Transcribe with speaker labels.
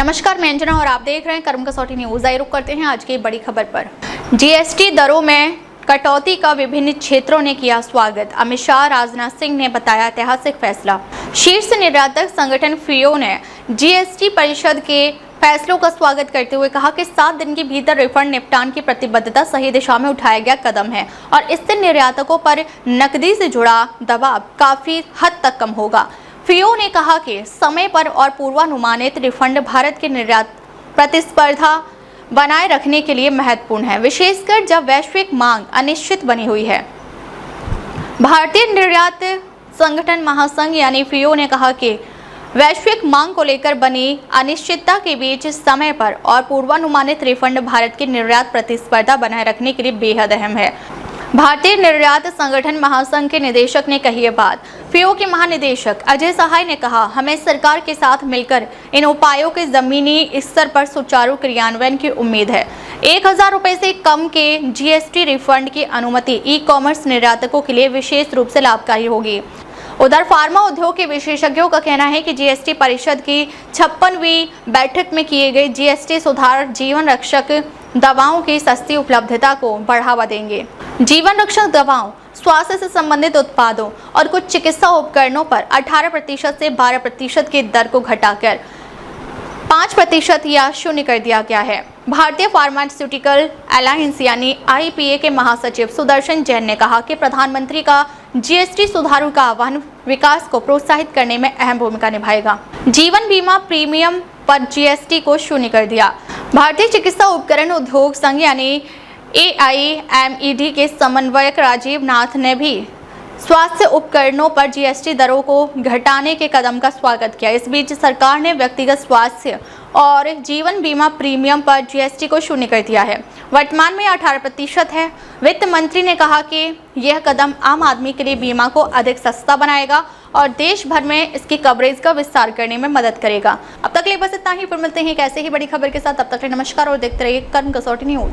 Speaker 1: नमस्कार, मैं अंजना और आप देख रहे हैं कर्म कसौटी न्यूज। आइए रुक करते हैं आज की बड़ी खबर पर। जीएसटी दरों में कटौती का विभिन्न क्षेत्रों ने किया स्वागत। अमित शाह, राजनाथ सिंह ने बताया ऐतिहासिक फैसला। शीर्ष निर्यातक संगठन फियो ने जीएसटी परिषद के फैसलों का स्वागत करते हुए कहा कि 7 दिन के भीतर रिफंड निपटान की प्रतिबद्धता सही दिशा में उठाया गया कदम है और इससे निर्यातकों पर नकदी से जुड़ा दबाव काफी हद तक कम होगा। फियो ने कहा कि समय पर और पूर्वानुमानित रिफंड भारत के निर्यात प्रतिस्पर्धा बनाए रखने के लिए महत्वपूर्ण है, विशेषकर जब वैश्विक मांग अनिश्चित बनी हुई है। भारतीय निर्यात संगठन महासंघ यानी फियो ने कहा कि वैश्विक मांग को लेकर बनी अनिश्चितता के बीच समय पर और पूर्वानुमानित रिफंड भारत की निर्यात प्रतिस्पर्धा बनाए रखने के लिए बेहद अहम है। भारतीय निर्यात संगठन महासंघ के निदेशक ने कही ये बात। फियो के महानिदेशक अजय सहाय ने कहा, हमें सरकार के साथ मिलकर इन उपायों के जमीनी स्तर पर सुचारू क्रियान्वयन की उम्मीद है। 1000 रुपए से कम के जीएसटी रिफंड की अनुमति ई कॉमर्स निर्यातकों के लिए विशेष रूप से लाभकारी होगी। उधर फार्मा उद्योग के विशेषज्ञों का कहना है कि जीएसटी परिषद की 56वीं बैठक में किए गए जीएसटी सुधार जीवन रक्षक दवाओं की सस्ती उपलब्धता को बढ़ावा देंगे। जीवन रक्षक दवाओं, स्वास्थ्य से संबंधित उत्पादों और कुछ चिकित्सा उपकरणों पर 18% से 12% की दर को घटाकर 5% या शून्य कर दिया गया है। भारतीय फार्मास्यूटिकल अलायंस यानी आईपीए के महासचिव सुदर्शन जैन ने कहा कि प्रधानमंत्री का जीएसटी सुधारों का आह्वान विकास को प्रोत्साहित करने में अहम भूमिका निभाएगा। जीवन बीमा प्रीमियम पर जीएसटी को शून्य कर दिया। भारतीय चिकित्सा उपकरण उद्योग संघ यानी AIMED के समन्वयक राजीव नाथ ने भी स्वास्थ्य उपकरणों पर जीएसटी दरों को घटाने के कदम का स्वागत किया। इस बीच सरकार ने व्यक्तिगत स्वास्थ्य और जीवन बीमा प्रीमियम पर जीएसटी को शून्य कर दिया है। वर्तमान में 18% है। वित्त मंत्री ने कहा कि यह कदम आम आदमी के लिए बीमा को अधिक सस्ता बनाएगा और देश भर में इसकी कवरेज का विस्तार करने में मदद करेगा। अब तक के लिए बस इतना ही। फिर मिलते हैं एक ऐसे ही बड़ी खबर के साथ। तब तक के लिए नमस्कार और देखते रहिए कर्म कसौटी न्यूज।